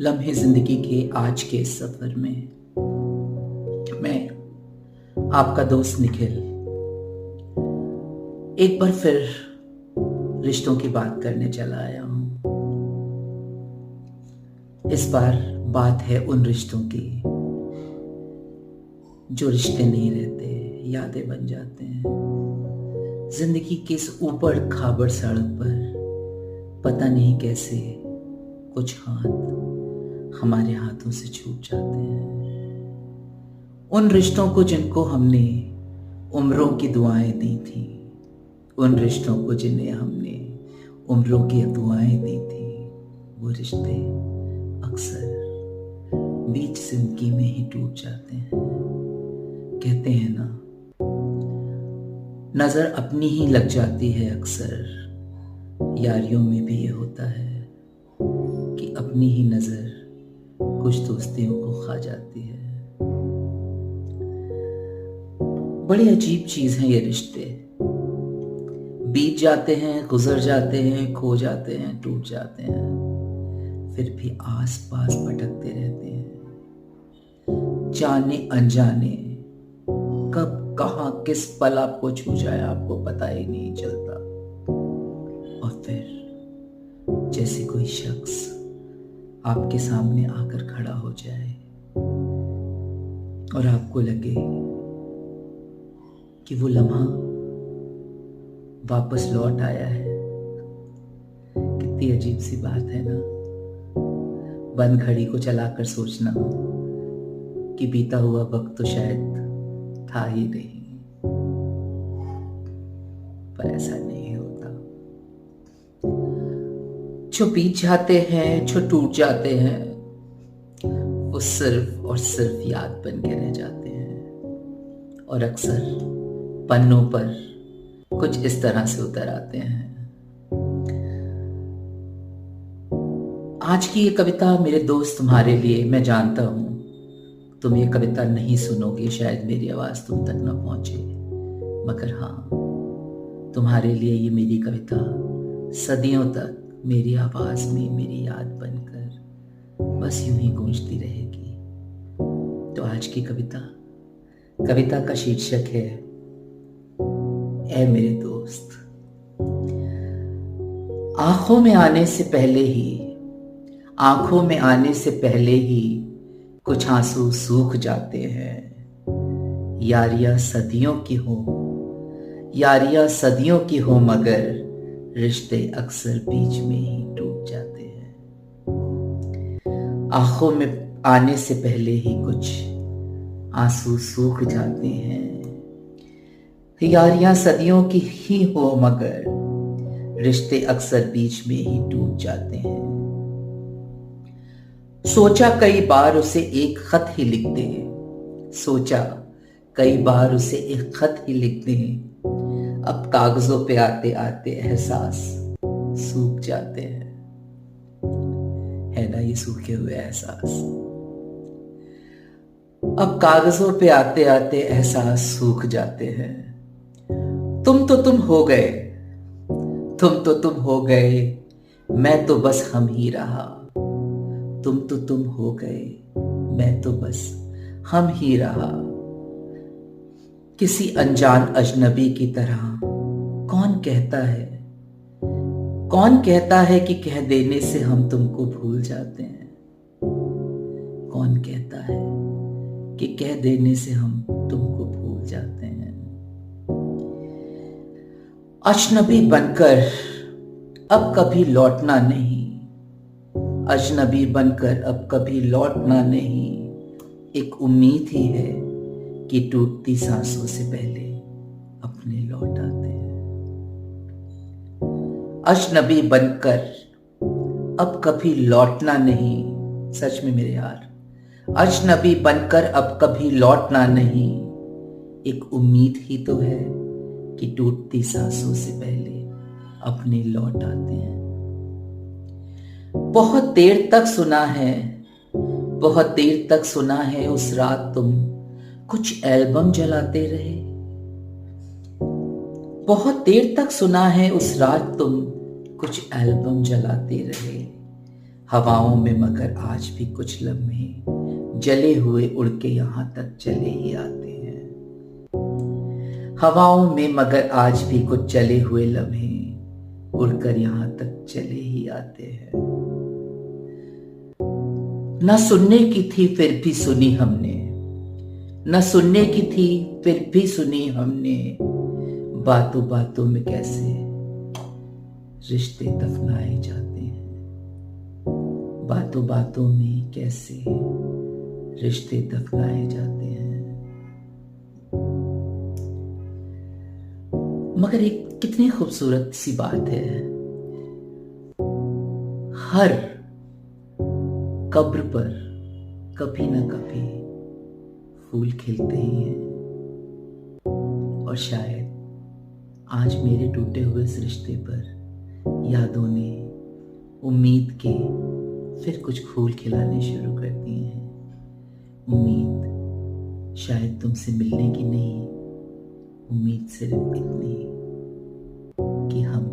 लम्हे जिंदगी के आज के सफर में मैं आपका दोस्त निखिल एक बार फिर रिश्तों की बात करने चला आया हूं। इस बार बात है उन रिश्तों की जो रिश्ते नहीं रहते, यादें बन जाते हैं। जिंदगी की इस ऊबड़ खाबड़ सड़क पर पता नहीं कैसे कुछ हाथ हमारे हाथों से छूट जाते हैं। उन रिश्तों को जिनको हमने उम्रों की दुआएं दी थी, उन रिश्तों को जिन्हें हमने उम्रों की दुआएं दी थी, वो रिश्ते अक्सर बीच जिंदगी में ही टूट जाते हैं। कहते हैं ना, नजर अपनी ही लग जाती है। अक्सर यारियों में भी ये होता है कि अपनी ही नजर कुछ दोस्तियों को खा जाती है। बड़ी अजीब चीज है ये रिश्ते। बीत जाते हैं, गुजर जाते हैं, खो जाते हैं, टूट जाते हैं, फिर भी आस पास भटकते रहते हैं। जाने अनजाने कब कहां किस पल आपको छू जाए आपको पता ही नहीं चलता। और फिर जैसे कोई शख्स आपके सामने आकर खड़ा हो जाए और आपको लगे कि वो लम्हा वापस लौट आया है। कितनी अजीब सी बात है ना, बंद घड़ी को चलाकर सोचना कि बीता हुआ वक्त तो शायद था ही नहीं, पर ऐसा नहीं होता। जो बीत जाते हैं, जो टूट जाते हैं, वो सिर्फ और सिर्फ याद बन के रह जाते हैं और अक्सर पन्नों पर कुछ इस तरह से उतर आते हैं। आज की ये कविता मेरे दोस्त तुम्हारे लिए। मैं जानता हूं तुम ये कविता नहीं सुनोगे, शायद मेरी आवाज तुम तक न पहुंचे, मगर हाँ, तुम्हारे लिए ये मेरी कविता सदियों तक मेरी आवाज में मेरी याद बनकर बस यूं ही गूंजती रहेगी। तो आज की कविता का शीर्षक है ऐ मेरे दोस्त। आंखों में आने से पहले ही कुछ आंसू सूख जाते हैं। यारियां सदियों की हो मगर रिश्ते अक्सर बीच में ही टूट जाते हैं। आंखों में आने से पहले ही कुछ आंसू सूख जाते हैं। यारियां सदियों की ही हो मगर रिश्ते अक्सर बीच में ही टूट जाते हैं। सोचा कई बार उसे एक खत ही लिख दे, अब कागजों पे आते आते एहसास सूख जाते हैं। है ना ये सूखे हुए एहसास। अब कागजों पे आते आते एहसास सूख जाते हैं। तुम तो तुम हो गए, मैं तो बस हम ही रहा। तुम हो गए, मैं तो बस हम ही रहा। किसी अनजान अजनबी की तरह कौन कहता है कि कह देने से हम तुमको भूल जाते हैं। कौन कहता है कि कह देने से हम तुमको भूल जाते हैं। अजनबी बनकर अब कभी लौटना नहीं, एक उम्मीद ही है कि टूटती सांसों से पहले अपने लौट आते हैं। अजनबी बनकर अब कभी लौटना नहीं, सच में मेरे यार, अजनबी बनकर अब कभी लौटना नहीं, एक उम्मीद ही तो है कि टूटती सांसों से पहले अपने लौट आते हैं। बहुत देर तक सुना है उस रात तुम कुछ एल्बम जलाते रहे। बहुत देर तक सुना है उस रात तुम कुछ एल्बम जलाते रहे। हवाओं में मगर आज भी कुछ लम्हे जले हुए उड़ के यहाँ तक चले ही आते हैं। हवाओं में मगर आज भी कुछ जले हुए लम्हे उड़कर यहाँ तक चले ही आते हैं। न सुनने की थी फिर भी सुनी हमने, न सुनने की थी फिर भी सुनी हमने, बातों बातों में कैसे रिश्ते दफनाए जाते हैं। बातों बातों में कैसे रिश्ते दफनाए जाते हैं। मगर एक कितनी खूबसूरत सी बात है, हर कब्र पर कभी न कभी फूल खिलते ही हैं। और शायद आज मेरे टूटे हुए इस रिश्ते पर यादों ने उम्मीद के फिर कुछ फूल खिलाने शुरू कर दिए हैं। उम्मीद शायद तुमसे मिलने की नहीं, उम्मीद सिर्फ इतनी कि हम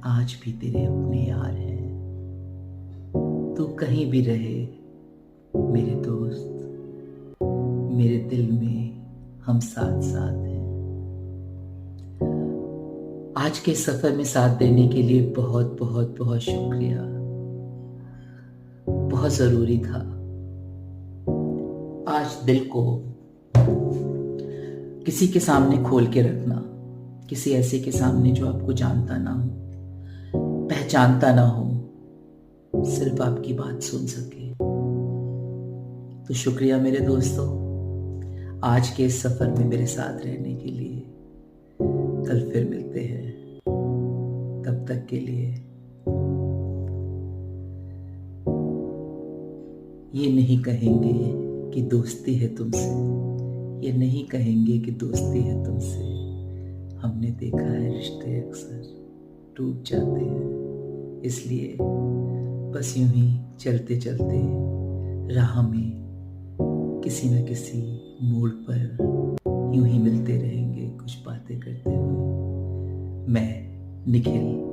आज भी तेरे अपने यार हैं। तू कहीं भी रहे मेरे दोस्त, मेरे दिल में हम साथ साथ हैं। आज के सफर में साथ देने के लिए बहुत बहुत बहुत शुक्रिया। बहुत जरूरी था आज दिल को किसी के सामने खोल के रखना, किसी ऐसे के सामने जो आपको जानता ना हो, पहचानता ना हो, सिर्फ आपकी बात सुन सके। तो शुक्रिया मेरे दोस्तों, आज के इस सफर में मेरे साथ रहने के लिए। कल फिर मिलते हैं, तब तक के लिए ये नहीं कहेंगे कि दोस्ती है तुमसे, ये नहीं कहेंगे कि दोस्ती है तुमसे। हमने देखा है रिश्ते अक्सर टूट जाते हैं, इसलिए बस यूं ही चलते चलते राह में किसी न किसी मोड़ पर यूं ही मिलते रहेंगे कुछ बातें करते हुए। मैं निखिल।